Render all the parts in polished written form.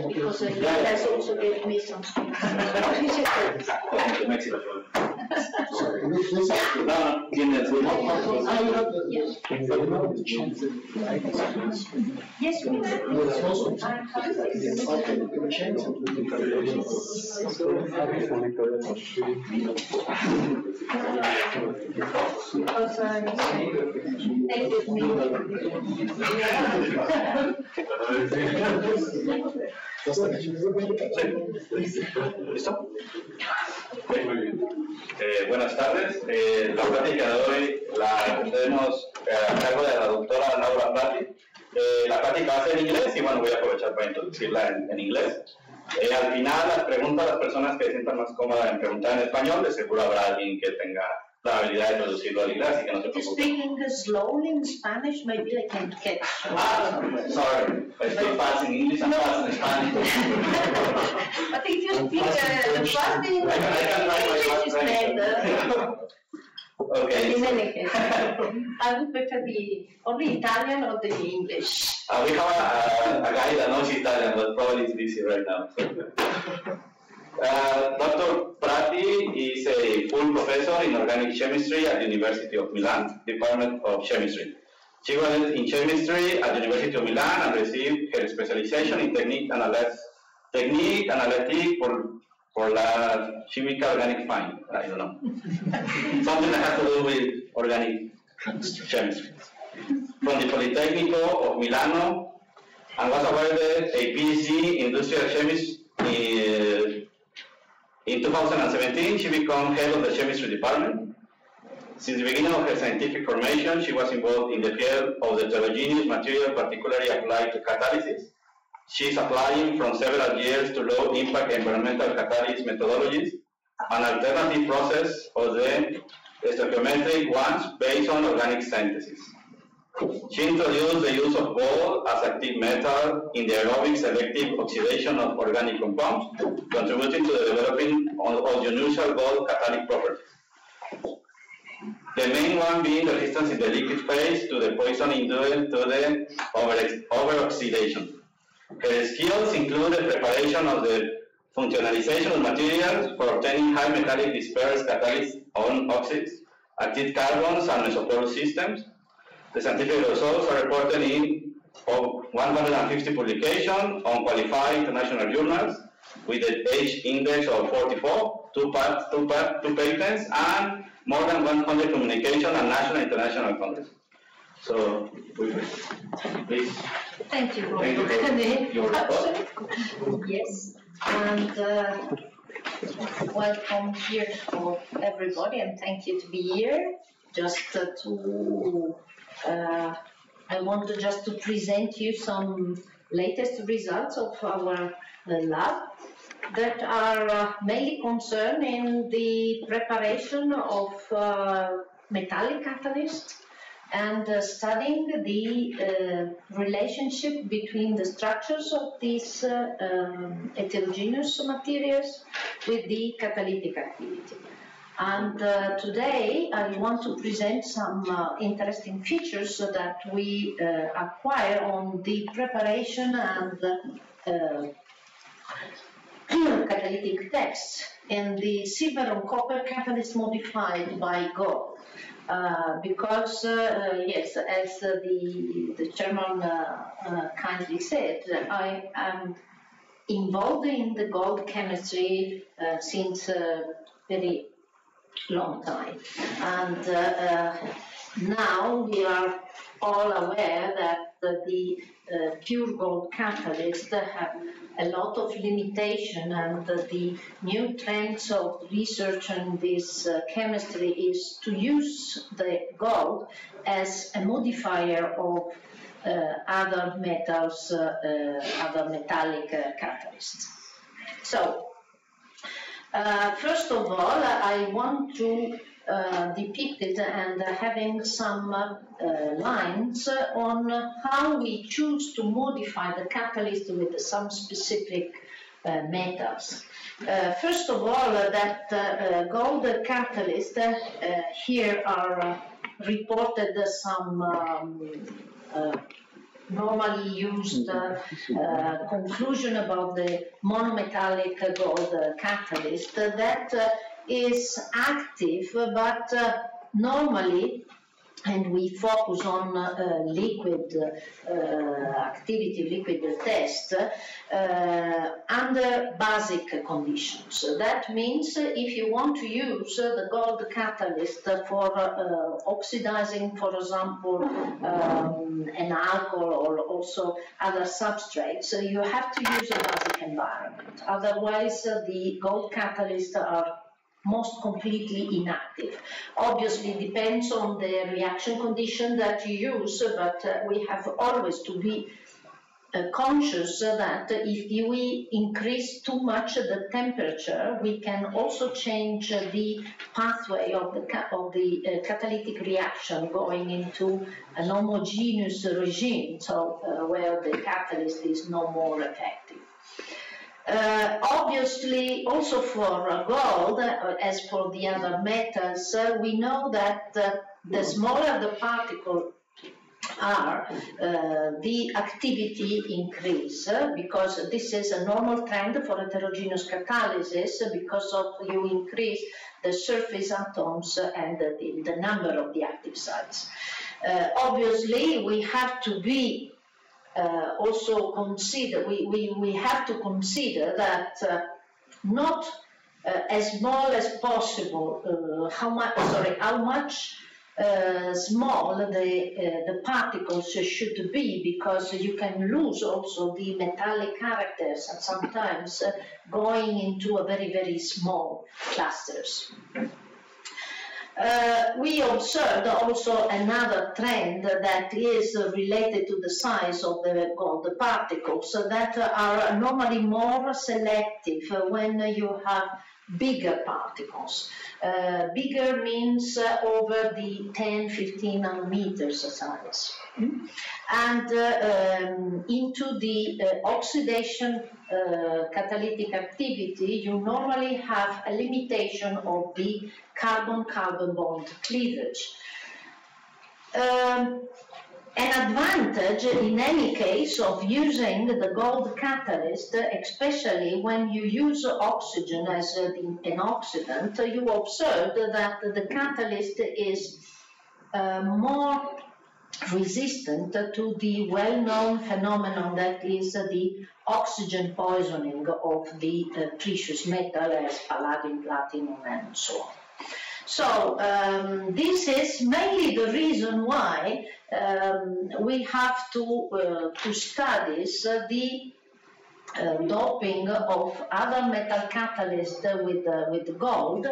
Because he has also gave me some Yes, we Buenas tardes. La plática de hoy la tenemos a cargo de la doctora Laura Prati. La plática va a ser en inglés y bueno, voy a aprovechar para introducirla en inglés. Al final, las preguntas, las personas que se sientan más cómodas en preguntar en español, de seguro habrá alguien que tenga la habilidad de traducirlo al inglés, así que no se preocupen. Speaking slowly in Spanish, maybe I can catch. Sorry, I speak fast in English and fast in Spanish. But if you speak fast in English, is better. Okay. In any case, I would prefer the Italian or the English. We have a guy that knows Italian, but probably is busy right now. Dr. Prati is a full professor in organic chemistry at the University of Milan, Department of Chemistry. She was in chemistry at the University of Milan and received her specialization in technique analytic for la chemical organic fine. I don't know. Something that has to do with organic chemistry. From the Politecnico of Milano, and was awarded a PhD in industrial chemistry. In 2017, she became head of the chemistry department. Since the beginning of her scientific formation, she was involved in the field of the heterogeneous material particularly applied to catalysis. She is applying from several years to low-impact environmental catalyst methodologies, an alternative process of the stoichiometric ones based on organic synthesis. She introduced the use of gold as active metal in the aerobic selective oxidation of organic compounds, contributing to the developing of unusual gold catalytic properties. The main one being the resistance in the liquid phase to the poisoning due to the over-oxidation. Her skills include the preparation of the functionalization of materials for obtaining high metallic dispersed catalysts on oxides, active carbons, and mesoporous systems. The scientific results are reported in 150 publications on qualified international journals with an H index of 44, two patents, and more than 100 communication and national and international congresses. So, please. Thank you, Rob. Yes, and welcome here for everybody, and thank you to be here. Just I want to present you some latest results of our lab that are mainly concerned in the preparation of metallic catalysts and studying the relationship between the structures of these heterogeneous materials with the catalytic activity. And today I want to present some interesting features that we acquire on the preparation and catalytic tests in the silver and copper catalyst modified by gold. Because, yes, as the chairman kindly said, I am involved in the gold chemistry since very long time. And now we are all aware that the pure gold catalysts have a lot of limitation, and the new trends of research in this chemistry is to use the gold as a modifier of other metals, other metallic catalysts. So, first of all, I want to depict it and having some lines on how we choose to modify the catalyst with some specific metals. First of all, that gold catalyst, here are reported some normally used conclusion about the monometallic gold catalyst that is active, but normally, and we focus on liquid activity, liquid test, under basic conditions. That means if you want to use the gold catalyst for oxidizing, for example, an alcohol or also other substrates, you have to use a basic environment. Otherwise, the gold catalysts are most completely inactive. Obviously, depends on the reaction condition that you use, but we have always to be conscious that if we increase too much the temperature, we can also change the pathway of the catalytic reaction going into an homogeneous regime, so where the catalyst is no more effective. Obviously, also for gold, as for the other metals, we know that the smaller the particle are, the activity increase, because this is a normal trend for heterogeneous catalysis, because of you increase the surface atoms and the number of the active sites. Obviously, we have to be also consider, we have to consider that not as small as possible, how much small the particles should be, because you can lose also the metallic characters and sometimes going into a very, very small clusters. We observed also another trend that is related to the size of the gold particles that are normally more selective when you have bigger particles. Bigger means over the 10-15 nanometers size. And into the oxidation catalytic activity, you normally have a limitation of the carbon-carbon bond cleavage. An advantage in any case of using the gold catalyst, especially when you use oxygen as an oxidant, you observe that the catalyst is more resistant to the well-known phenomenon that is the oxygen poisoning of the precious metal as palladium, platinum, and so on. So this is mainly the reason why we have to study the doping of other metal catalysts with gold,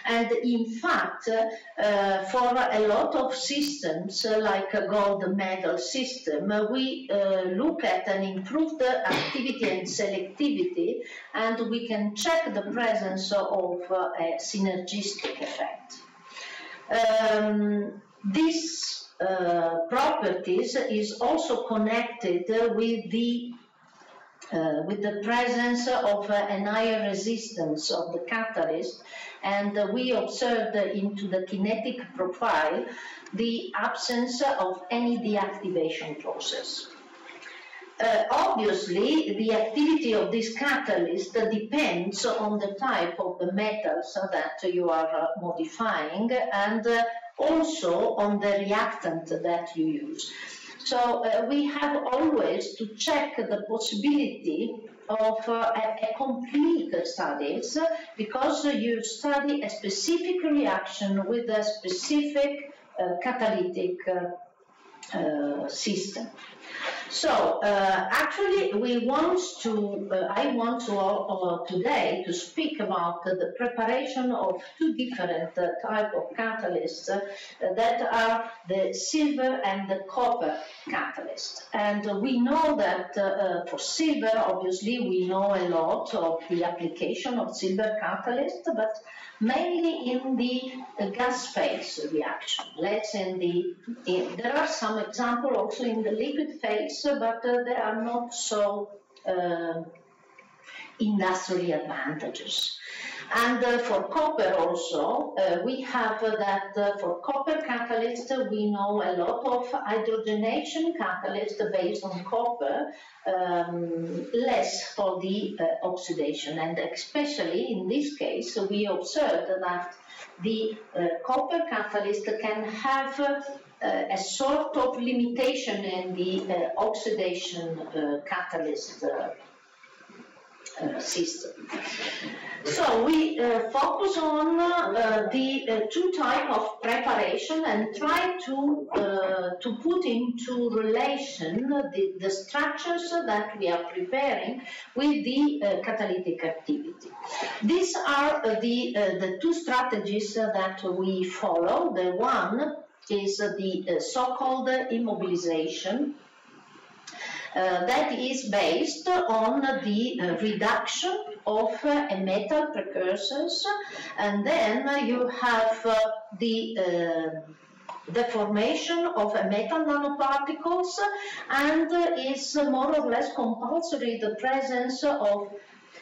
and in fact for a lot of systems like a gold medal system, we look at an improved activity and selectivity, and we can check the presence of a synergistic effect. This properties is also connected with the presence of an higher resistance of the catalyst, and we observed into the kinetic profile the absence of any deactivation process. Obviously, the activity of this catalyst depends on the type of the metals that you are modifying, and also on the reactant that you use. So we have always to check the possibility of a complete studies, because you study a specific reaction with a specific catalytic system. So actually, we want to. I want to today to speak about the preparation of two different type of catalysts that are the silver and the copper catalyst. And we know that for silver, obviously, we know a lot of the application of silver catalyst, but mainly in the gas phase reaction. Let's there are some examples also in the liquid phase, but they are not so industrial advantages. And for copper also, we have that for copper catalyst, we know a lot of hydrogenation catalyst based on copper, less for the oxidation. And especially in this case, we observed that the copper catalyst can have a sort of limitation in the oxidation catalyst system. So we focus on the two types of preparation and try to put into relation the structures that we are preparing with the catalytic activity. These are the two strategies that we follow. The one is the so-called immobilization. That is based on the reduction of a metal precursors, and then you have the formation of a metal nanoparticles, and is more or less compulsory the presence of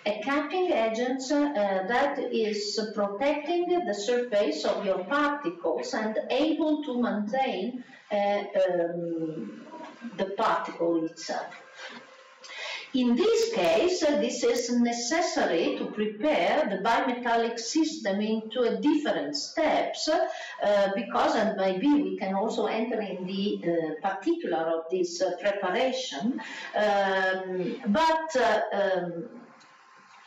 a capping agent that is protecting the surface of your particles and able to maintain the particle itself. In this case, this is necessary to prepare the bimetallic system into a different steps because, and maybe we can also enter in the particular of this preparation,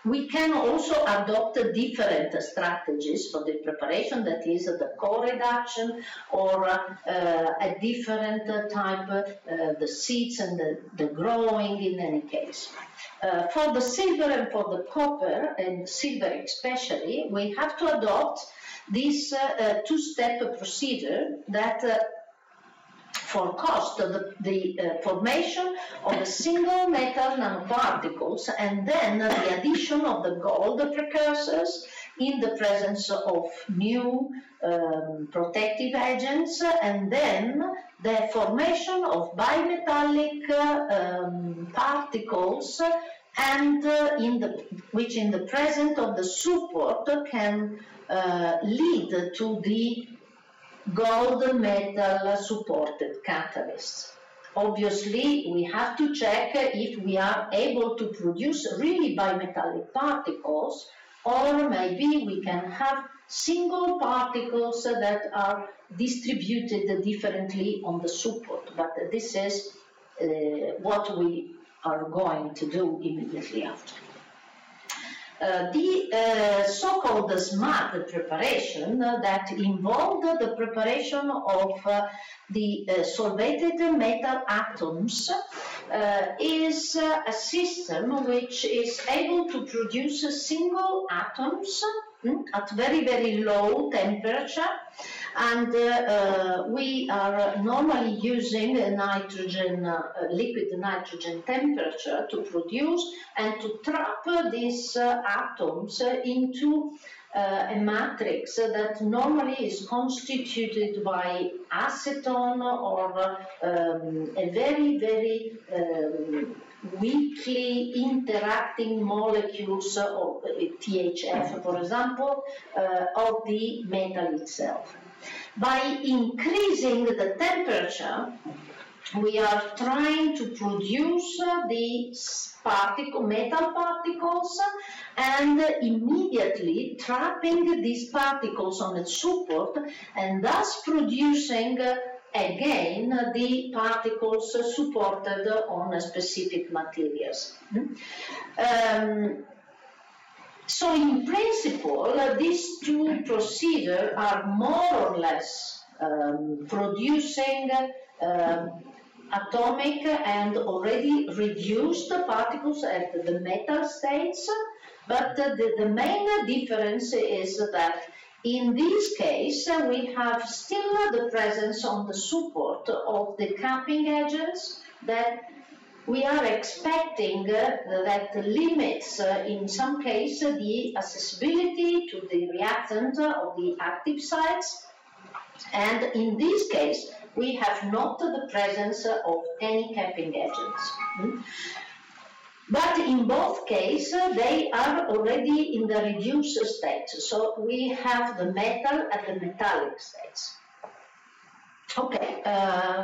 we can also adopt different strategies for the preparation, that is the co-reduction or a different type, the seeds and the growing in any case. For the silver and for the copper, and silver especially, we have to adopt this two-step procedure that for cost the formation of a single metal nanoparticles and then the addition of the gold precursors in the presence of new protective agents, and then the formation of bimetallic particles, and which in the presence of the support can lead to the gold metal supported catalysts. Obviously, we have to check if we are able to produce really bimetallic particles, or maybe we can have single particles that are distributed differently on the support. But this is what we are going to do immediately after. The so-called smart preparation that involved the preparation of the solvated metal atoms is a system which is able to produce single atoms at very, very low temperature, and we are normally using a nitrogen, liquid nitrogen temperature to produce and to trap these atoms into a matrix that normally is constituted by acetone or a very, very weakly interacting molecules of THF, for example, of the metal itself. By increasing the temperature, we are trying to produce the metal particles and immediately trapping these particles on its support, and thus producing again the particles supported on specific materials. So in principle, these two procedures are more or less producing atomic and already reduced particles at the metal states, but the main difference is that in this case we have still the presence on the support of the capping agents that we are expecting that limits in some cases the accessibility to the reactant of the active sites, and in this case we have not the presence of any capping agents. But in both cases, they are already in the reduced state. So we have the metal at the metallic states. Okay,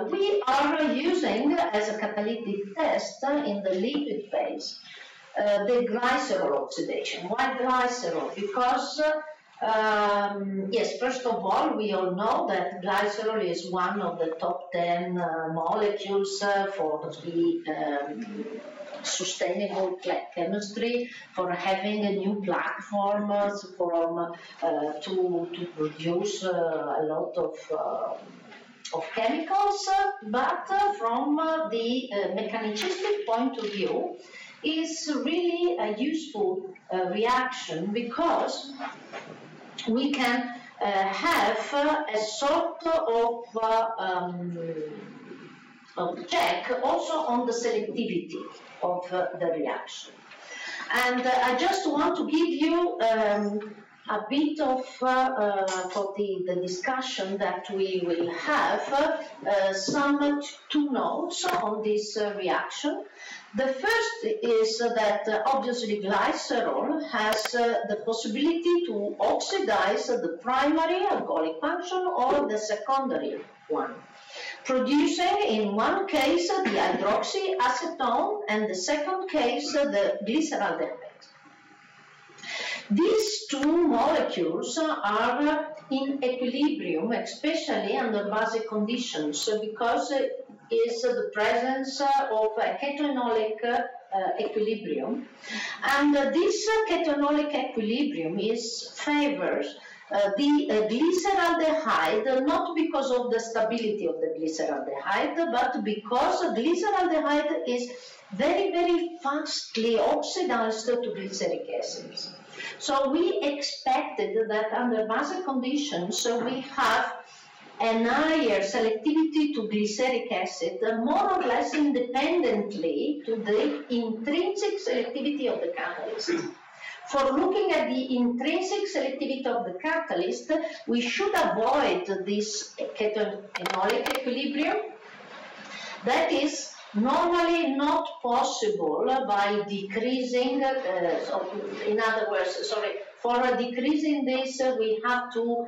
we are using as a catalytic test in the liquid phase the glycerol oxidation. Why glycerol? Because yes, first of all, we all know that glycerol is one of the top 10 molecules for the sustainable chemistry, for having a new platform to produce a lot of chemicals, but from the mechanistic point of view, is really a useful reaction because we can have a sort of check also on the selectivity of the reaction. And I just want to give you a bit of, for the discussion that we will have, some two notes on this reaction. The first is that obviously glycerol has the possibility to oxidize the primary alcoholic function or the secondary one, producing in one case the hydroxyacetone and the second case the glyceraldehyde. These two molecules are in equilibrium, especially under basic conditions, because is the presence of a ketonolic equilibrium. And this ketonolic equilibrium favors the glyceraldehyde, not because of the stability of the glyceraldehyde, but because glyceraldehyde is very, very fastly oxidized to glyceric acids. So we expected that under basic conditions we have a higher selectivity to glyceric acid, more or less independently to the intrinsic selectivity of the catalyst. For looking at the intrinsic selectivity of the catalyst, we should avoid this ketonolic equilibrium. That is normally not possible by decreasing, in other words, for decreasing this, we have to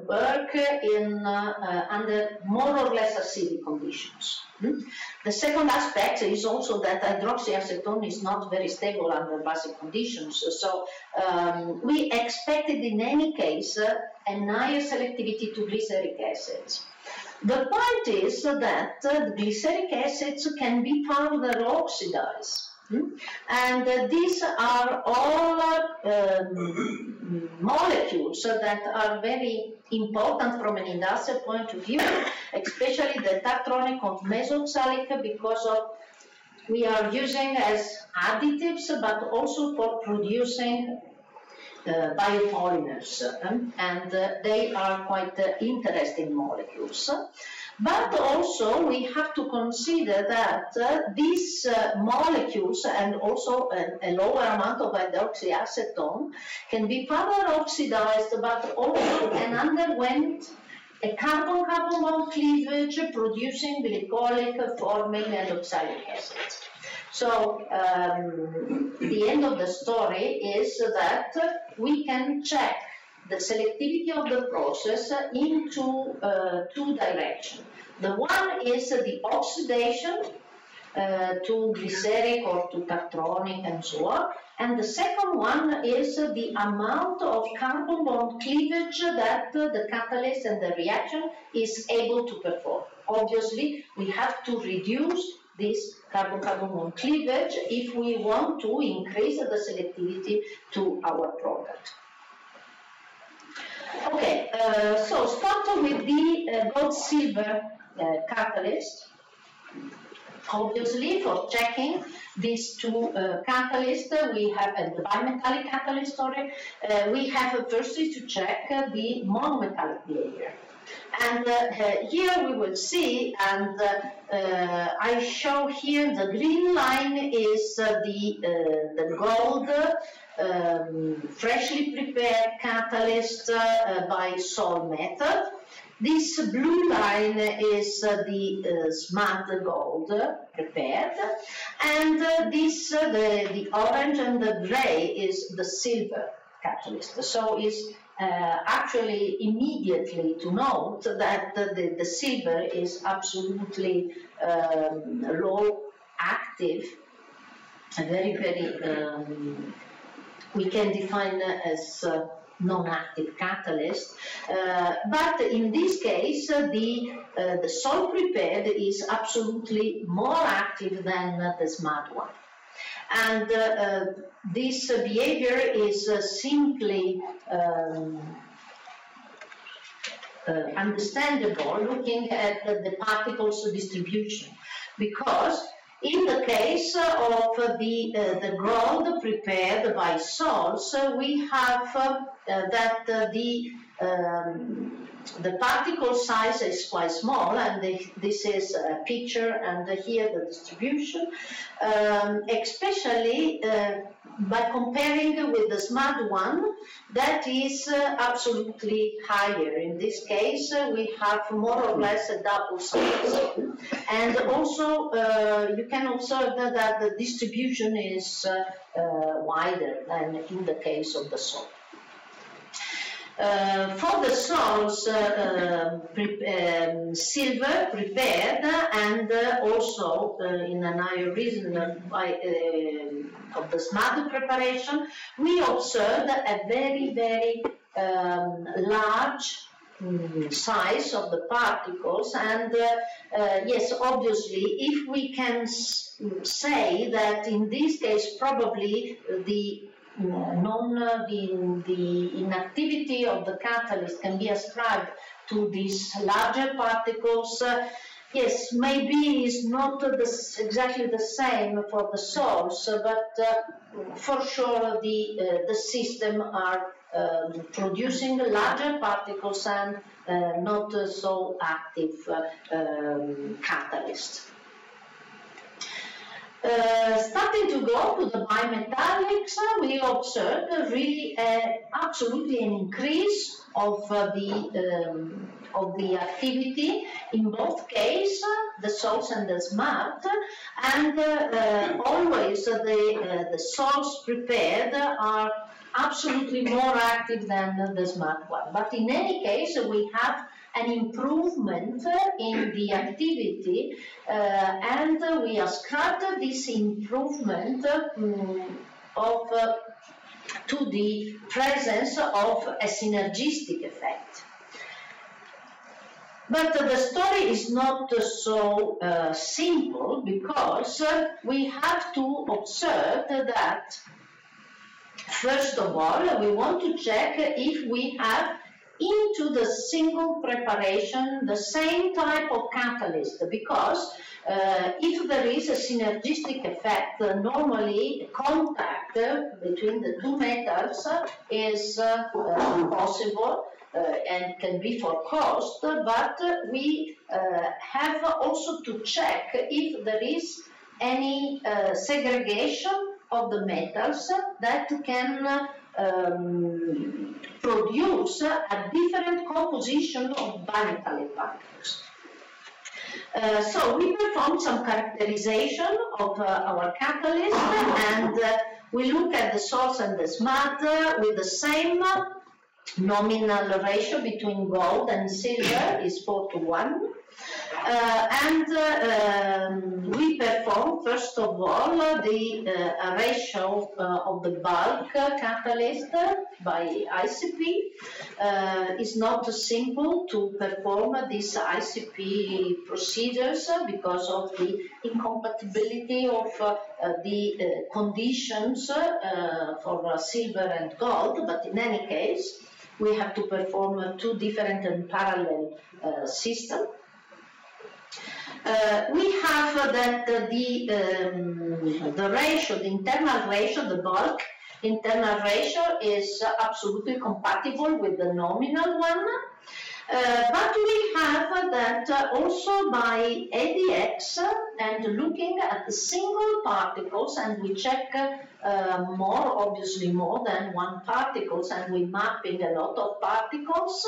work in under more or less acidic conditions. The second aspect is also that hydroxyacetone is not very stable under basic conditions. So we expected in any case a higher selectivity to glyceric acids. The point is that the glyceric acids can be further oxidized. And these are all molecules that are very important from an industrial point of view, especially the tactronic of mesoxalic, because we are using as additives, but also for producing biopolymers, and they are quite interesting molecules. But also we have to consider that these molecules and also a lower amount of hydroxyacetone can be further oxidized, but also can underwent a carbon-carbon bond cleavage producing glycolic forming hydroxylic acids. So the end of the story is that we can check the selectivity of the process into two directions. The one is the oxidation to glyceric or to tactronic and so on, and the second one is the amount of carbon bond cleavage that the catalyst and the reaction is able to perform. Obviously, we have to reduce this carbon-carbon bond cleavage if we want to increase the selectivity to our product. Okay, so starting with the gold-silver catalyst. Obviously, for checking these two catalysts, we have the bimetallic catalyst, we have firstly to check the monometallic layer. And here we will see, and I show here the green line is the gold freshly prepared catalyst by Sol method. This blue line is the smart gold prepared, and the orange and the gray is the silver catalyst. So it's actually immediately to note that the silver is absolutely low active, very, we can define as non-active catalyst, but in this case the salt prepared is absolutely more active than the smart one. And this behavior is simply understandable looking at the particles distribution, because in the case of the gold prepared by salts, we have that the particle size is quite small, and this is a picture, and here the distribution, especially by comparing with the smart one, that is absolutely higher. In this case, we have more or less a double size. And also, you can observe that the distribution is wider than in the case of the salt. For the salts, silver prepared, and also in an higher reason of the smart preparation, we observed a very, very large size of the particles, and yes, obviously, if we can say that in this case probably the inactivity of the catalyst can be ascribed to these larger particles. Yes, maybe it's not exactly the same for the salts, but for sure the system are producing larger particles and not so active catalysts. Starting to go to the bimetallics, we observed really absolutely an increase of the activity in both cases, the salts and the smart, and always the salts prepared are absolutely more active than the smart one. But in any case, we have an improvement in the activity, and we ascribed this improvement to the presence of a synergistic effect. But the story is not so simple, because we have to observe that, first of all, we want to check if we have into the single preparation the same type of catalyst, because if there is a synergistic effect, normally contact between the two metals is possible and can be for cost, but we have also to check if there is any segregation of the metals that can produce a different composition of bimetallic particles. So we performed some characterization of our catalyst, and we look at the salts and the smart with the same nominal ratio between gold and silver is 4:1. We perform, first of all, the ratio of the bulk catalyst by ICP. It's not simple to perform these ICP procedures because of the incompatibility of the conditions for silver and gold, but in any case, we have to perform two different and parallel systems. We have that the ratio, the internal ratio, the bulk internal ratio is absolutely compatible with the nominal one. But we have that also by ADX and looking at the single particles, and we check obviously more than one particles, and we're mapping a lot of particles.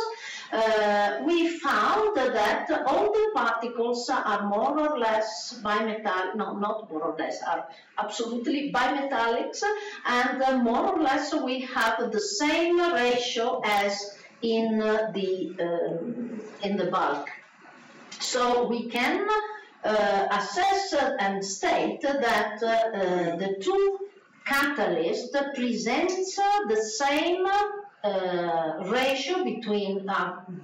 We found that all the particles are more or less bimetallic, no, not more or less, are absolutely bimetallics, and more or less we have the same ratio as in the bulk. So we can assess and state that the two catalysts presents the same ratio between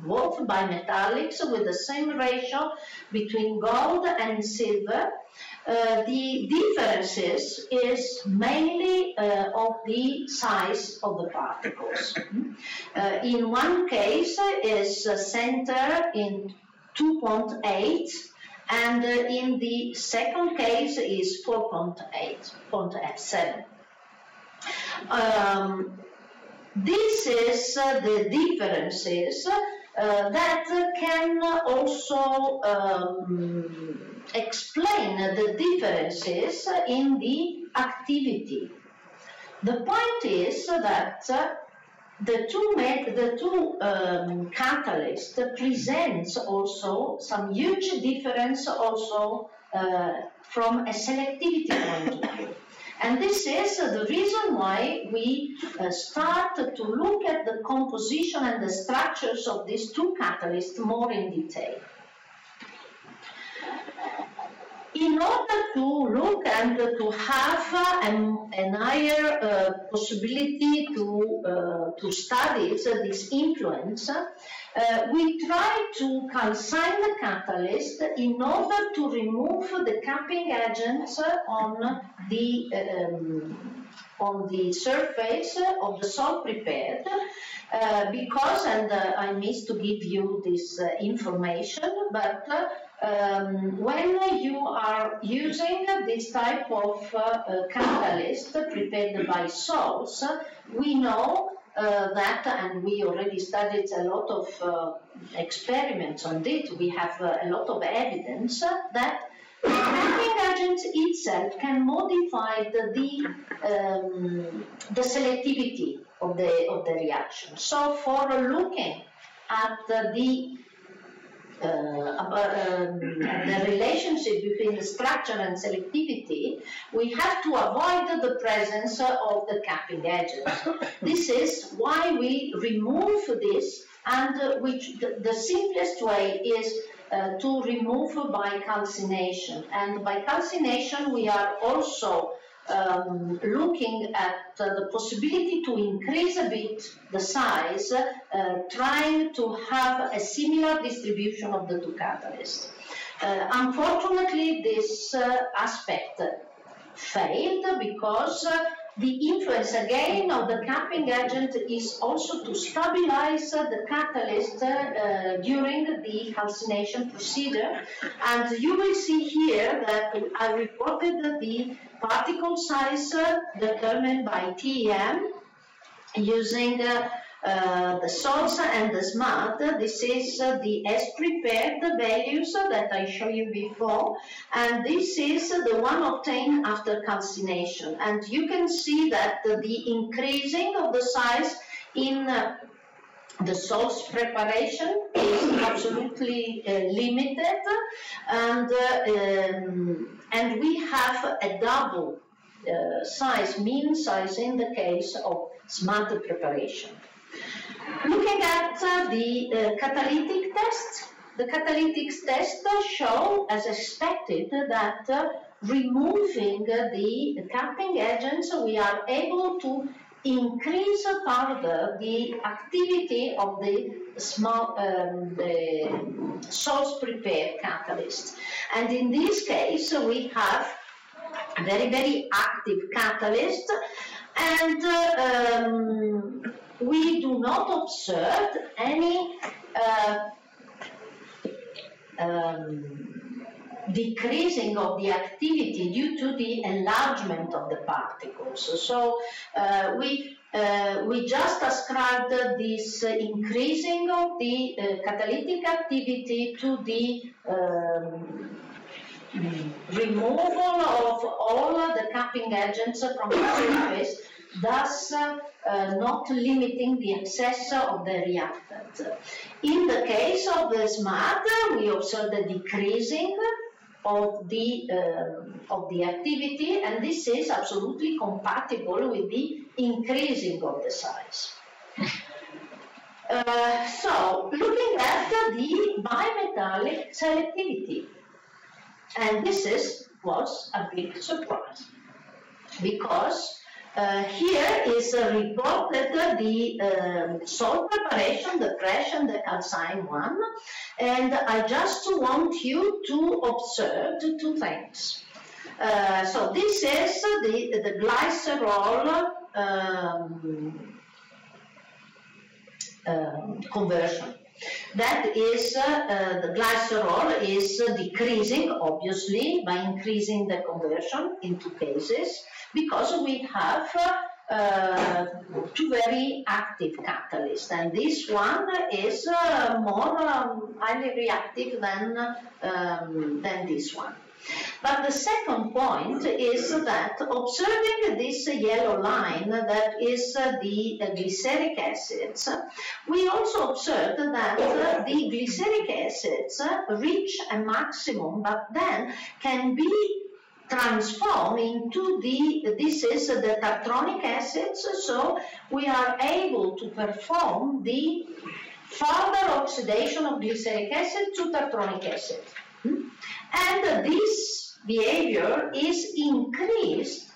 both bimetallics with the same ratio between gold and silver. The differences is mainly of the size of the particles. In one case is center in 2.8, and in the second case is 4.7. This is the differences that can also explain the differences in the activity. The point is that the two catalysts presents also some huge difference also from a selectivity point of view. And this is the reason why we start to look at the composition and the structures of these two catalysts more in detail. In order to look and to have a higher possibility to study this influence, we try to calcine the catalyst in order to remove the capping agents on the surface of the salt prepared, because, and I missed to give you this information, but when you are using this type of catalyst prepared by salts, we know that, and we already studied a lot of experiments on it, we have a lot of evidence that the capping agent itself can modify the selectivity of the reaction. So for looking at the relationship between the structure and selectivity, we have to avoid the presence of the capping agents. This is why we remove this, and which the simplest way is to remove by calcination. And by calcination we are also looking at the possibility to increase a bit the size, trying to have a similar distribution of the two catalysts. Unfortunately, this aspect failed because the influence again of the capping agent is also to stabilize the catalyst during the calcination procedure. And you will see here that I reported the particle size determined by TEM using the salts and the smart. This is the as prepared values that I showed you before, and this is the one obtained after calcination. And you can see that the increasing of the size in the salts preparation is absolutely limited, and we have a double size, mean size, in the case of smart preparation. Looking at the catalytic test, the catalytic test show, as expected, that removing the capping agents, we are able to increase further the activity of the salts prepared catalyst. And in this case, we have very, very active catalyst, and we do not observe any decreasing of the activity due to the enlargement of the particles. So we we just ascribed this increasing of the catalytic activity to the removal of all the capping agents from the surface, thus not limiting the excess of the reactant. In the case of the SMAD, we observe the decreasing of the activity, and this is absolutely compatible with the increasing of the size. So, looking at the bimetallic selectivity, and this was a big surprise, because here is reported the salt preparation, the fresh and the calcined one, and I just want you to observe two things. So this is the glycerol conversion. That is, the glycerol is decreasing, obviously, by increasing the conversion in two cases, because we have two very active catalysts, and this one is more highly reactive than this one. But the second point is that observing this yellow line that is the glyceric acids, we also observed that the glyceric acids reach a maximum, but then can be transformed into this is the tartronic acids, so we are able to perform the further oxidation of glyceric acid to tartronic acid. And this behavior is increased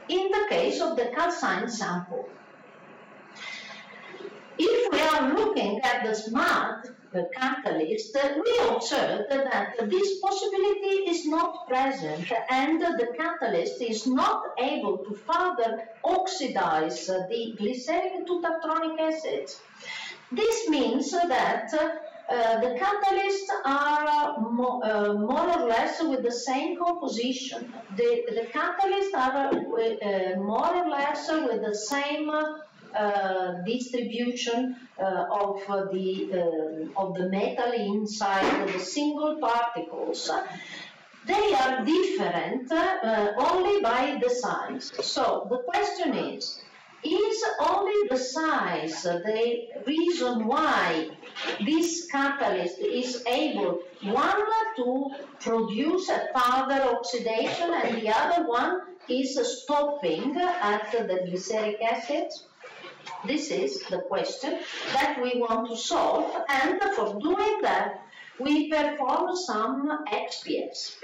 in the case of the calcined sample. If we are looking at the SMAD catalyst, we observe that this possibility is not present and the catalyst is not able to further oxidize the glyceric to tartronic acids. This means that the catalysts are more or less with the same composition. The catalysts are more or less with the same distribution of the metal inside the single particles. They are different only by the size. So the question is only the size the reason why this catalyst is able, one to produce a further oxidation and the other one is stopping at the glyceric acid? This is the question that we want to solve, and for doing that we perform some XPS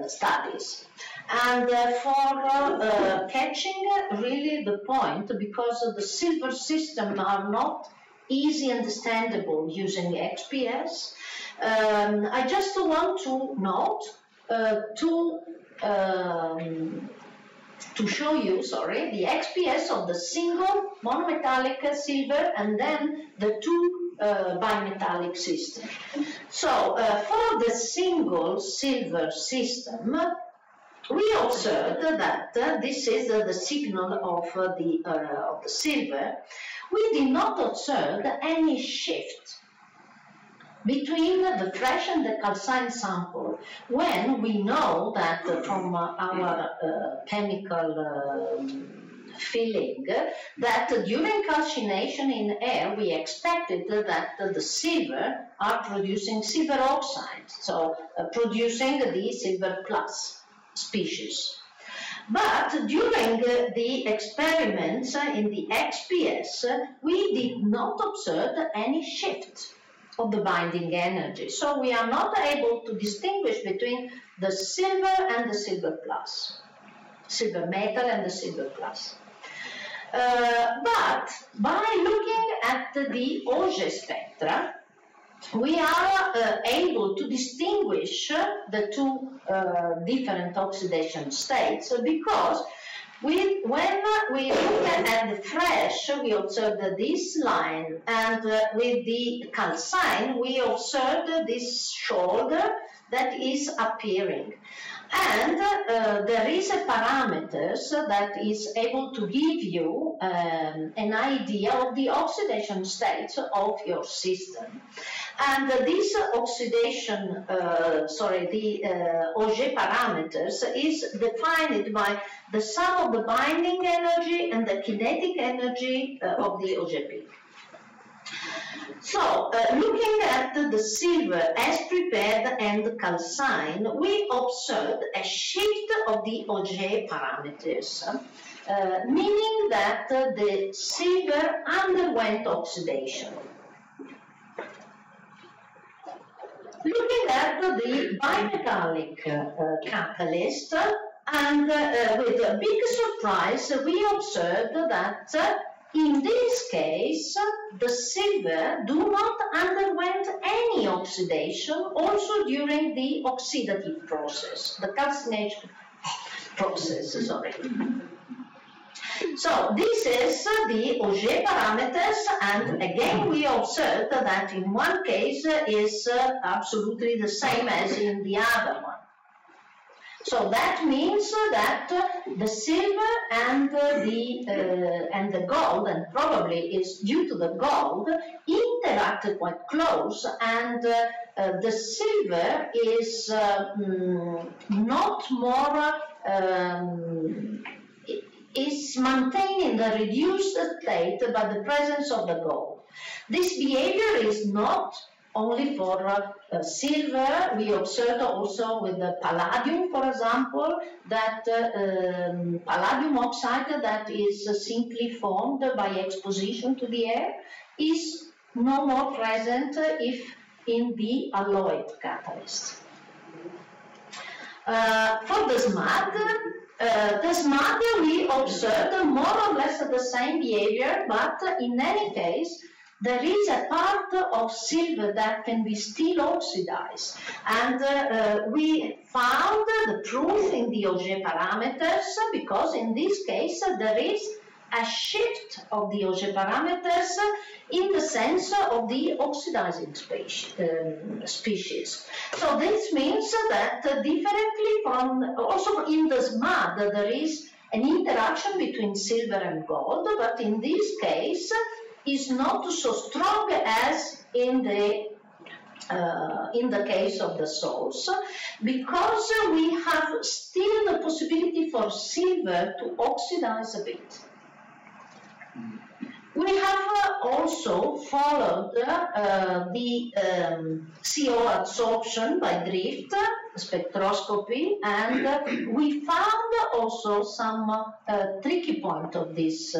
studies. And for catching really the point, because the silver system are not easy understandable using XPS, I just want to note to show you, the XPS of the single monometallic silver and then the two bimetallic system. So for the single silver system, we observed that this is the signal of the silver. We did not observe any shift between the fresh and the calcined sample, when we know that from our chemical feeling that during calcination in air we expected that the silver are producing silver oxide, so producing the silver plus species. But during the experiments in the XPS, we did not observe any shift of the binding energy. So we are not able to distinguish between the silver and the silver plus, silver metal and the silver plus. But by looking at the Auger spectra, we are able to distinguish the two different oxidation states, because when we look at the fresh, we observe this line, and with the calcine, we observe this shoulder that is appearing. And there is a parameters that is able to give you an idea of the oxidation states of your system. And this oxidation, the Auger parameters is defined by the sum of the binding energy and the kinetic energy of the Auger peak. So, looking at the silver as prepared and calcined, we observed a shift of the Auger parameters, meaning that the silver underwent oxidation. Looking at the bimetallic catalyst, and with a big surprise, we observed that in this case, the silver do not underwent any oxidation also during the oxidative process, the calcination process, sorry. So this is the Auger parameters, and again we observed that in one case is absolutely the same as in the other one. So that means that the silver and the gold, and probably is due to the gold, interact quite close, and the silver is not more, is maintaining the reduced state by the presence of the gold. This behavior is not only for silver. We observed also with the palladium, for example, that palladium oxide that is simply formed by exposition to the air is no more present if in the alloyed catalyst. For the SMAD we observed more or less the same behavior, but in any case there is a part of silver that can be still oxidized, and we found the proof in the Auger parameters, because in this case there is a shift of the Auger parameters in the sense of the oxidizing species. So this means that differently from, also in the SMAD there is an interaction between silver and gold, but in this case is not so strong as in the case of the salts, because we have still the possibility for silver to oxidize a bit. We have also followed the CO absorption by drift spectroscopy, and we found also some tricky point of this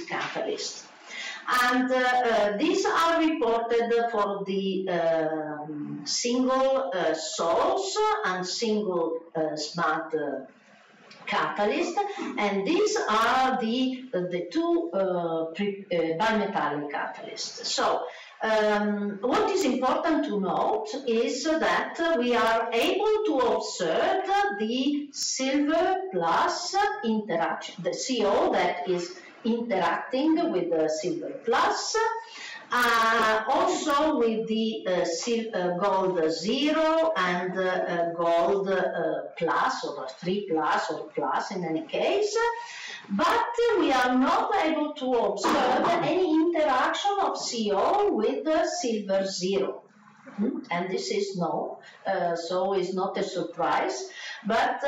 catalyst. And these are reported for the single salts and single SMAD catalyst, and these are the two bimetallic catalysts. So what is important to note is that we are able to observe the silver plus interaction, the CO that is interacting with the silver plus, also with the gold 0 and gold plus, or 3 plus, or plus in any case, but we are not able to observe any interaction of CO with the silver 0. And this is known, so it's not a surprise, but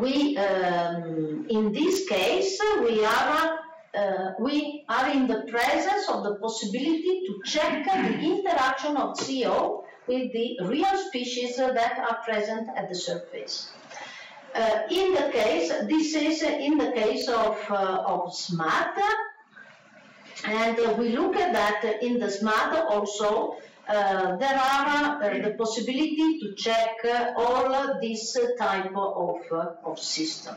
we, in this case, we are in the presence of the possibility to check the interaction of CO with the real species that are present at the surface. In the case, this is in the case of SMAD, and we look at that in the SMAD also. There are the possibility to check all this type of system.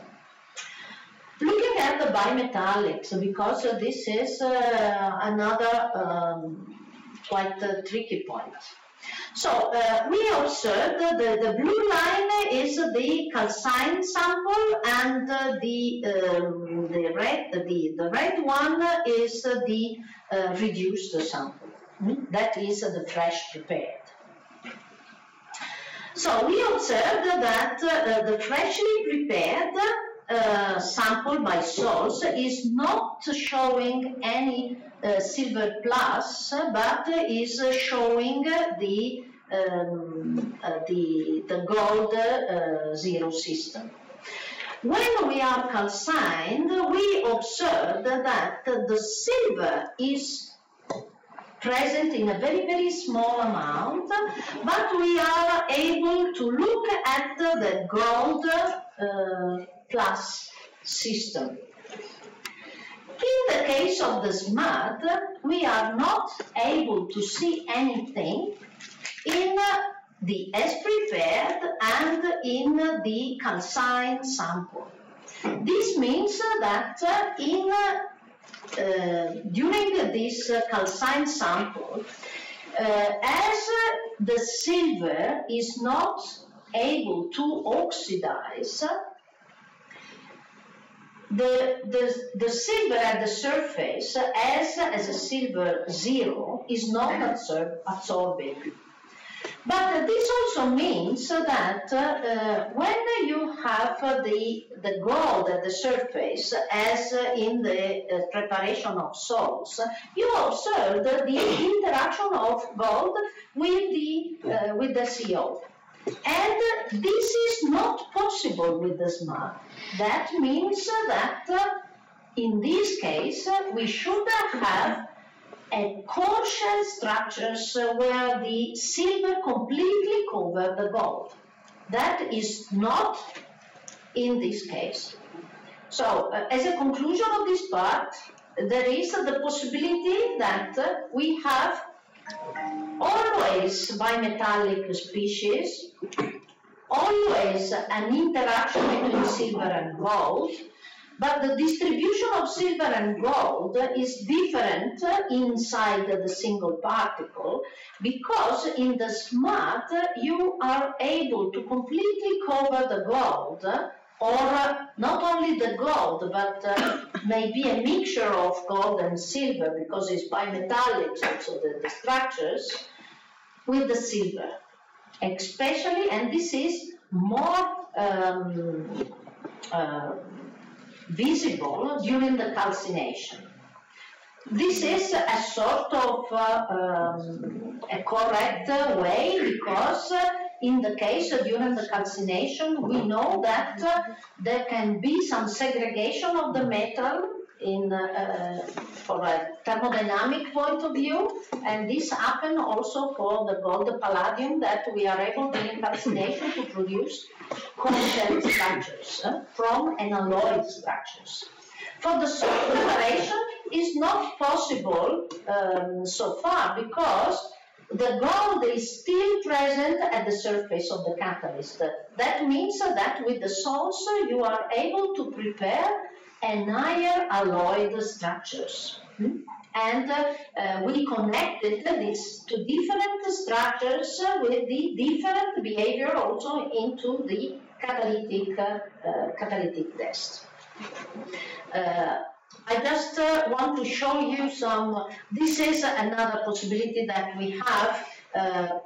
Looking at the bimetallics, because this is another quite tricky point. So we observed the blue line is the calcined sample, and the red one is the reduced sample. That is the fresh prepared. So we observed that the freshly prepared sample by salts is not showing any silver plus, but is showing the gold zero system. When we are calcined, we observed that the silver is present in a very, very small amount, but we are able to look at the gold plus system. In the case of the smud, we are not able to see anything in the as prepared and in the calcined sample. This means that during this calcined sample, as the silver is not able to oxidize, the silver at the surface as a silver zero is not absorbing. But this also means that when you have the gold at the surface, as in the preparation of salts, you observe the interaction of gold with the CO. And this is not possible with the smud. That means that in this case, we should have a core shell structures where the silver completely covers the gold. That is not in this case. So, as a conclusion of this part, there is the possibility that we have always bimetallic species, always an interaction between silver and gold, but the distribution of silver and gold is different inside the single particle, because in the smud you are able to completely cover the gold, or not only the gold, but maybe a mixture of gold and silver, because it's bimetallic, so the structures, with the silver, especially, and this is more visible during the calcination. This is a sort of a correct way, because in the case during the calcination, we know that there can be some segregation of the metal for a thermodynamic point of view, and this happens also for the gold, the palladium, that we are able during calcination to produce core-shell structures from analloid structures. For the salt preparation, is not possible so far, because the gold is still present at the surface of the catalyst. That means that with the salts you are able to prepare an higher alloyed structures. And we connected this to different structures with the different behavior also into the catalytic test. I just want to show you some, this is another possibility that we have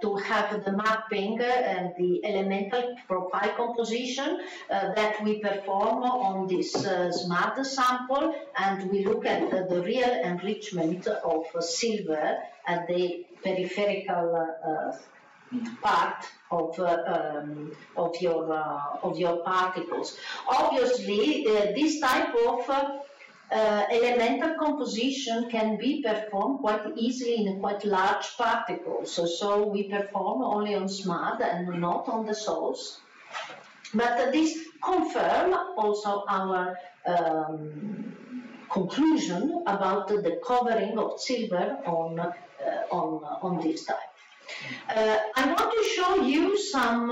to have the mapping and the elemental profile composition that we perform on this smud sample, and we look at the real enrichment of silver at the peripheral part of your particles. Obviously, this type of elemental composition can be performed quite easily in quite large particles. So we perform only on smud and not on the salts. But this confirms also our conclusion about the covering of silver on this type. I want to show you some,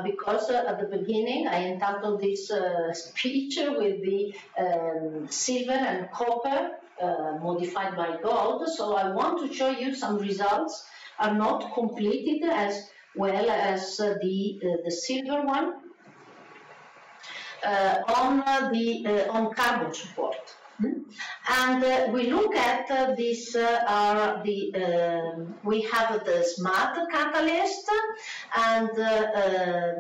because at the beginning I entitled this speech with the silver and copper modified by gold, so I want to show you some results are not completed as well as the silver one on carbon support. And we look at this, we have the smart catalyst, and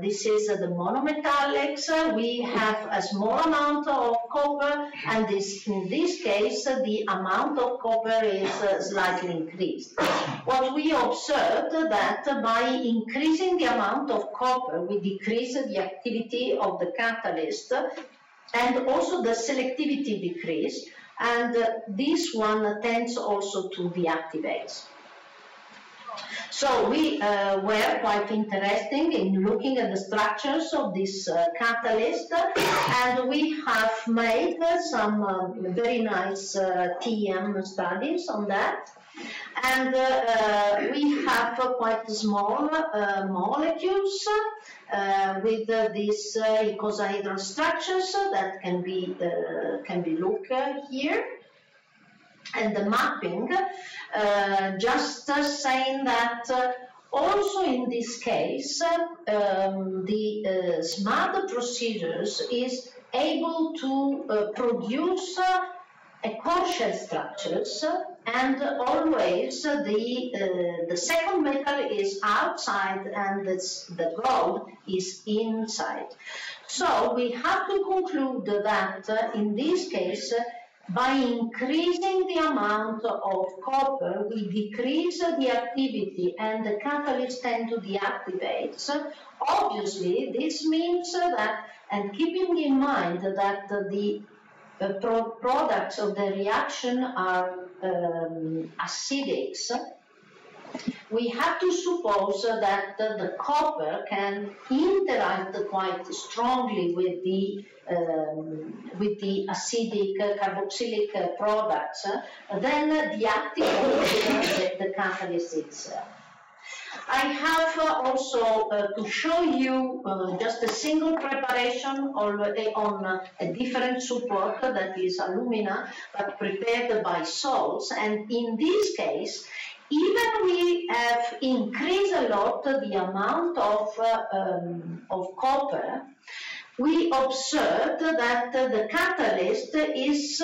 this is the monometallics. We have a small amount of copper, and in this case, the amount of copper is slightly increased. What we observed that by increasing the amount of copper, we decrease the activity of the catalyst, and also the selectivity decrease, and this one tends also to deactivate. So we were quite interested in looking at the structures of this catalyst, and we have made some very nice TM studies on that. And we have quite small molecules with these icosahedral structures that can be looked here. And the mapping, just saying that also in this case, the smart procedures is able to produce a core shell structures, and always the second metal is outside and the gold is inside. So we have to conclude that in this case, by increasing the amount of copper, we decrease the activity and the catalyst tend to deactivate. So obviously, this means that, and keeping in mind that the products of the reaction are acidics, we have to suppose that the copper can interact quite strongly with the acidic carboxylic products, then deactivate the catalyst itself. I have also to show you just a single preparation already on a different support that is alumina, but prepared by salts. And in this case, even we have increased a lot the amount of copper, we observed that the catalyst is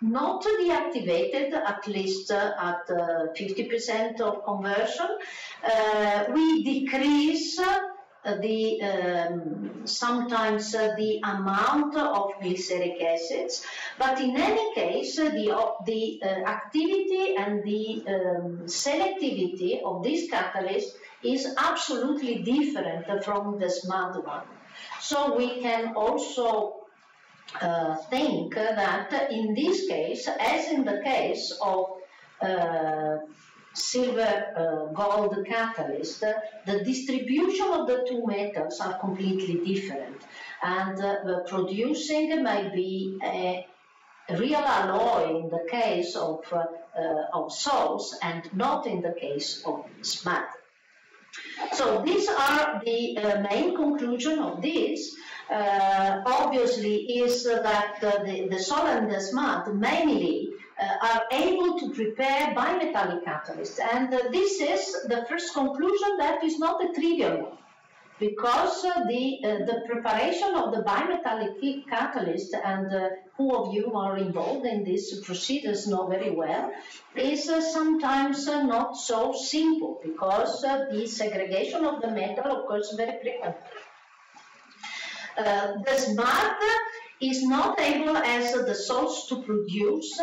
not deactivated, at least at 50% of conversion. We decrease sometimes the amount of glyceric acids, but in any case, the activity and the selectivity of this catalyst is absolutely different from the smart one. So we can also think that in this case, as in the case of silver gold catalyst, the distribution of the two metals are completely different, and producing may be a real alloy in the case of salts and not in the case of smart. So these are the main conclusion of this. Obviously is that the salt and the smart mainly are able to prepare bimetallic catalysts, and this is the first conclusion that is not a trivial one, because the preparation of the bimetallic catalyst, and who of you are involved in these procedures know very well, is sometimes not so simple, because the segregation of the metal occurs very frequently. The smart is not able, as the salts, to produce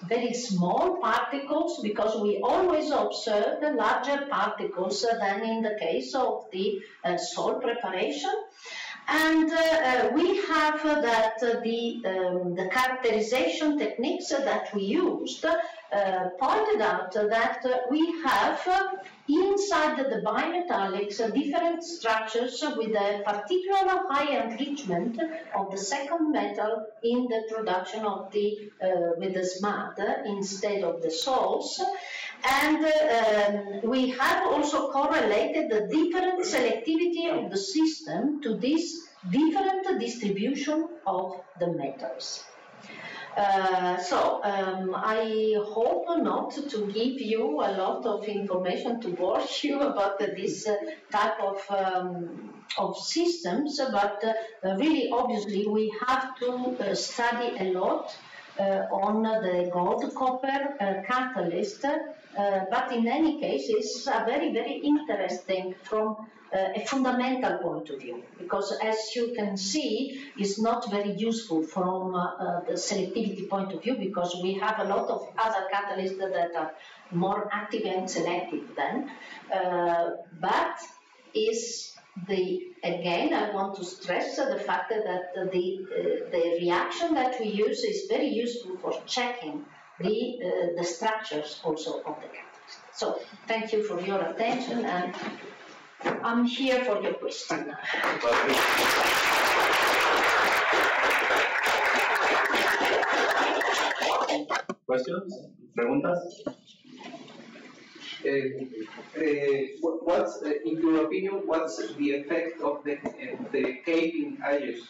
very small particles, because we always observe the larger particles than in the case of the salt preparation. And we have that the characterization techniques that we used pointed out that we have inside the bimetallics different structures with a particular high enrichment of the second metal in the production of the with the smart instead of the salts. And we have also correlated the different selectivity of the system to this different distribution of the metals. I hope not to give you a lot of information to bore you about this type of systems, but really obviously we have to study a lot on the gold-copper catalyst, but in any case, it's a very, very interesting from a fundamental point of view, because as you can see, it's not very useful from the selectivity point of view, because we have a lot of other catalysts that are more active and selective then, but is again, I want to stress the fact that the reaction that we use is very useful for checking the structures also of the catalyst. So thank you for your attention, and I'm here for your question. Questions? Preguntas? What's, in your opinion, what's the effect of the caping agents?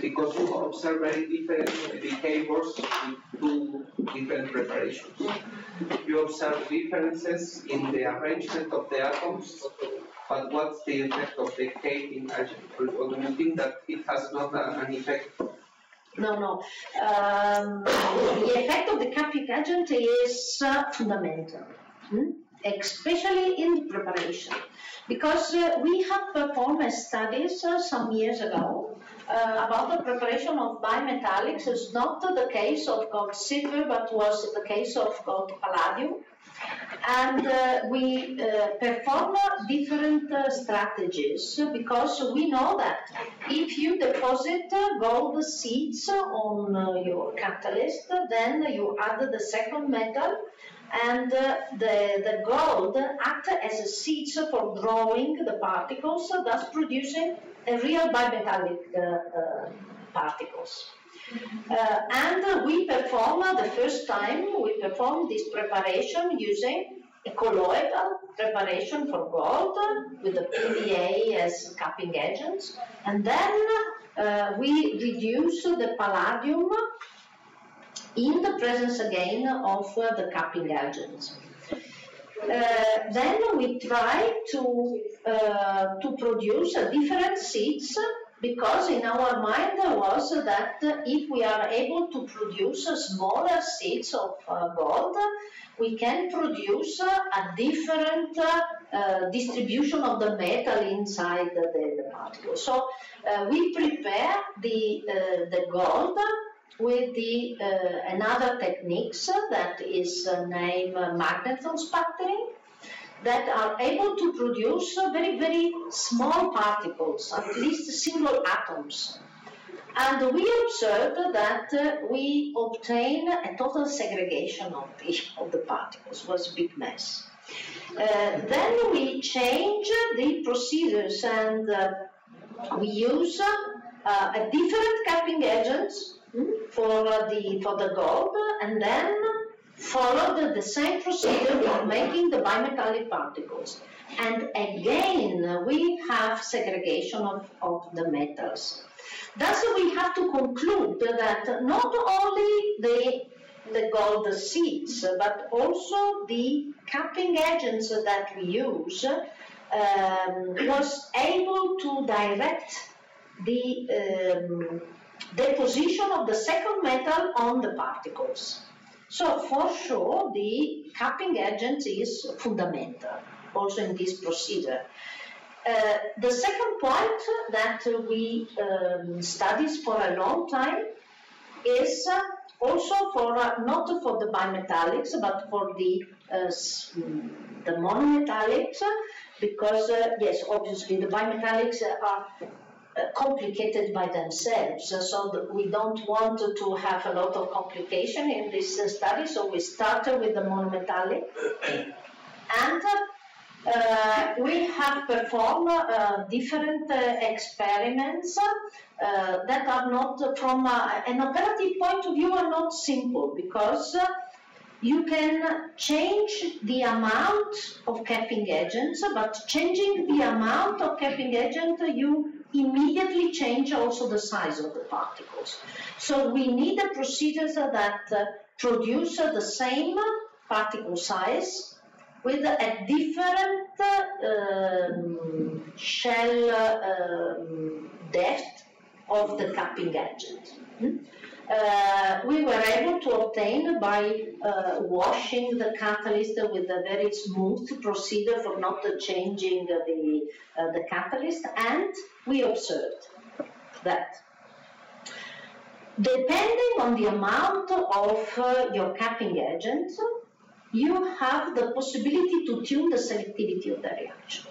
Because you observe very different behaviors in two different preparations. You observe differences in the arrangement of the atoms, but what's the effect of the caping agent? Or do you think that it has not an effect? No. The effect of the capping agent is fundamental, especially in the preparation, because we have performed studies some years ago about the preparation of bimetallics. It's not the case of gold silver, but was the case of gold palladium. And we perform different strategies, because we know that if you deposit gold seeds on your catalyst, then you add the second metal, and the gold acts as a seeds for growing the particles, thus producing a real bimetallic particles. And we perform, the first time, we performed this preparation using a colloidal preparation for gold with the PVA as capping agents, and then we reduce the palladium in the presence again of the capping agents. Then we try to produce different seeds, because in our mind was that if we are able to produce smaller seeds of gold, we can produce a different distribution of the metal inside the particle. So we prepare the gold with another techniques that is named magneton sputtering, that are able to produce very, very small particles, at least single atoms. And we observed that we obtain a total segregation of the particles. It was a big mess. Then we change the procedures, and we use a different capping agents for the gold, and then followed the same procedure for making the bimetallic particles. And again, we have segregation of the metals. Thus, we have to conclude that not only the gold seeds, but also the capping agents that we use was able to direct the deposition of the second metal on the particles. So for sure, the capping agent is fundamental also in this procedure. The second point that we studied for a long time is also for not for the bimetallics, but for the monometallics, because yes, obviously the bimetallics are complicated by themselves, so we don't want to have a lot of complication in this study, so we started with the monometallic, and we have performed different experiments that are not, from an operative point of view, are not simple, because you can change the amount of capping agents, but changing the amount of capping agent, you immediately change also the size of the particles. So we need a procedure that produce the same particle size with a different shell depth of the capping agent. we were able to obtain by washing the catalyst with a very smooth procedure for not changing the catalyst, and we observed that depending on the amount of your capping agent, you have the possibility to tune the selectivity of the reaction.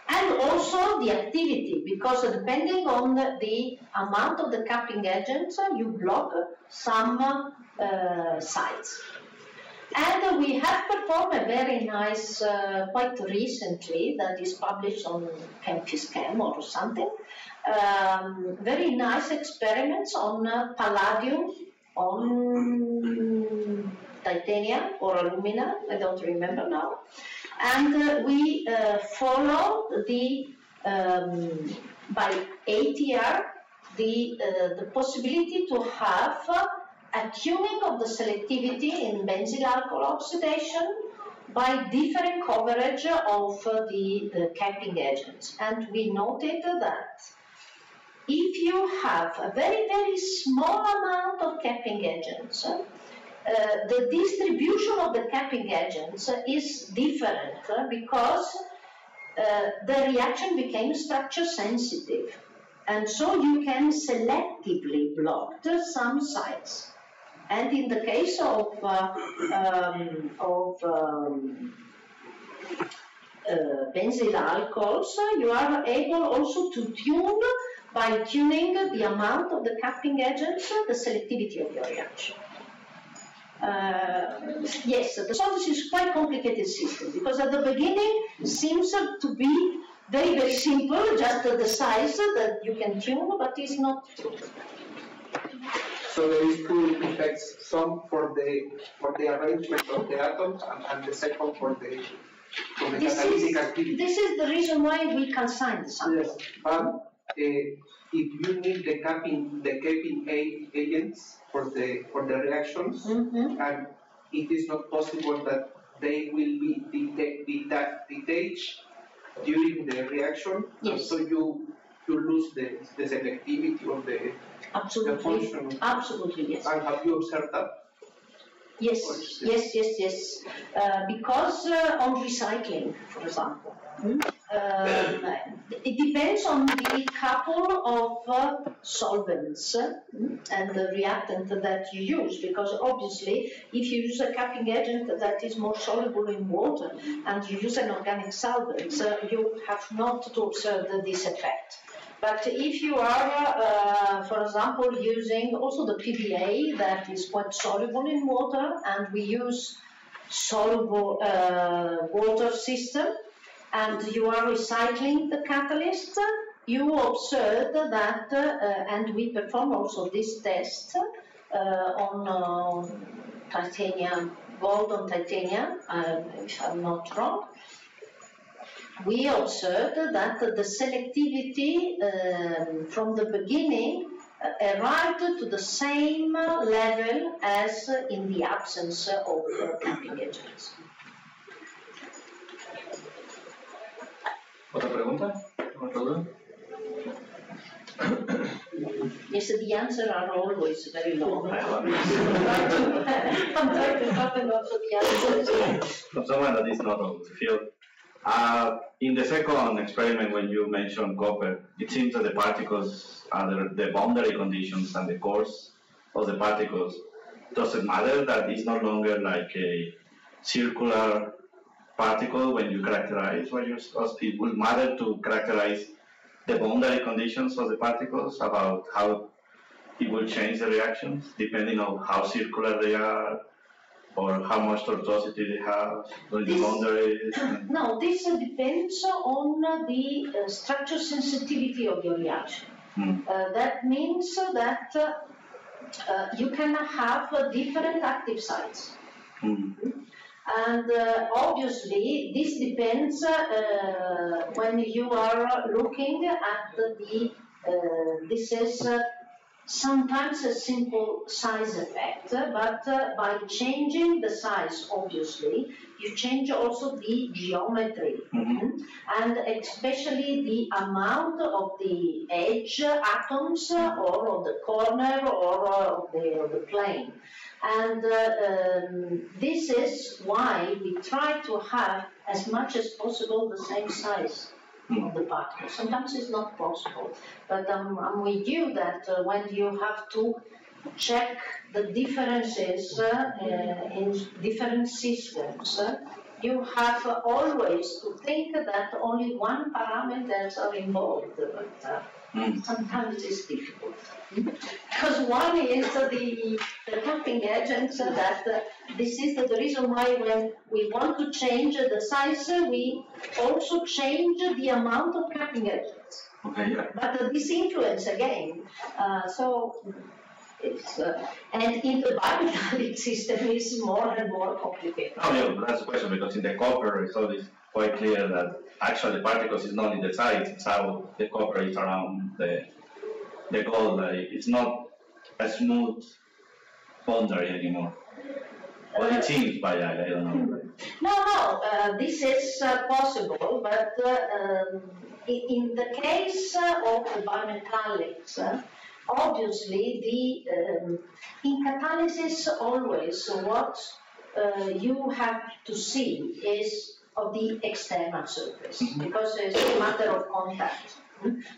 And also the activity, because depending on the amount of the capping agent, you block some sites. And we have performed a very nice, quite recently, that is published on ChemPhysChem or something, very nice experiments on palladium, on titanium or alumina, I don't remember now. And we follow the by ATR the possibility to have a tuning of the selectivity in benzyl alcohol oxidation by different coverage of the capping agents. And we noted that if you have a very, very small amount of capping agents, the distribution of the capping agents is different because the reaction became structure sensitive, and so you can selectively block some sites. And in the case of benzyl alcohols, you are able also to tune, by tuning the amount of the capping agents, the selectivity of your reaction. Yes, the solvency is quite complicated system, because at the beginning seems to be very, very simple, just the size that you can tune, but it's not true. So there is two effects, some for the arrangement of the atoms, and the second for the catalytic activity. This is the reason why we can sign the sample. Yes, but if you need the capping agents for the reactions, and it is not possible that they will be detached during the reaction, yes. So you lose the selectivity of the function. Absolutely, yes. And have you observed that? Yes, yes. Because on recycling, for example, it depends on the couple of solvents and the reactant that you use, because obviously if you use a capping agent that is more soluble in water and you use an organic solvent, you have not to observe this effect. But if you are, for example, using also the PVA that is quite soluble in water, and we use soluble water system, and you are recycling the catalyst, you observe that, and we perform also this test on titanium, gold on titanium, if I'm not wrong. We observed that the selectivity from the beginning arrived to the same level as in the absence of capping agents. ¿Otra pregunta? Yes, the answers are always very long. I'm trying to happen also the answers. From someone that is not of the field. In the second experiment, when you mentioned copper, it seems that the particles, the boundary conditions and the course of the particles, does it matter that it's no longer like a circular particle when you characterize what you're supposed to? It will matter to characterize the boundary conditions of the particles, about how it will change the reactions depending on how circular they are, or how much tortuosity they have, or the boundaries? No, this depends on the structure sensitivity of your reaction. That means that you can have different active sites. And obviously, this depends when you are looking at this is sometimes a simple size effect, but by changing the size, obviously, you change also the geometry. And and especially the amount of the edge atoms or of the corner or of the plane. And this is why we try to have as much as possible the same size of the particle. Sometimes it's not possible, but I'm with you that when you have to check the differences in different systems, you have always to think that only one parameters are involved, but sometimes it's difficult. Because one is the cutting agents, that this is the reason why when we want to change the size, we also change the amount of cutting agents. Okay, yeah. But this influence again, it's, and in the bimetallic system is more and more complicated. Oh yeah, that's the question, because in the copper it's always quite clear that actually the particles is not in the size, it's how the copper is around the gold. It's not a smooth boundary anymore. Well, it seems, but I don't know. No, this is possible, but in the case of the bimetallics, obviously, in catalysis always what you have to see is of the external surface, because it's a matter of contact.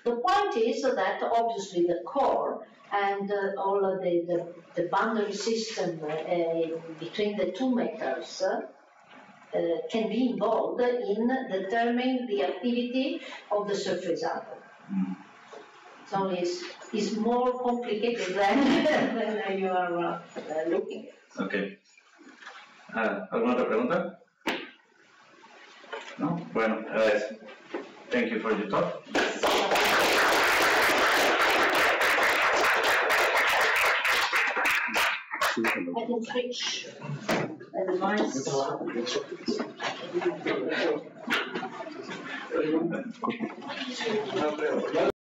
The point is that obviously the core and all of the boundary system between the two metals can be involved in determining the activity of the surface atom. So it's more complicated than you are looking at. Okay. ¿Alguna otra pregunta? No? Bueno, thank you for your talk. I can switch the device.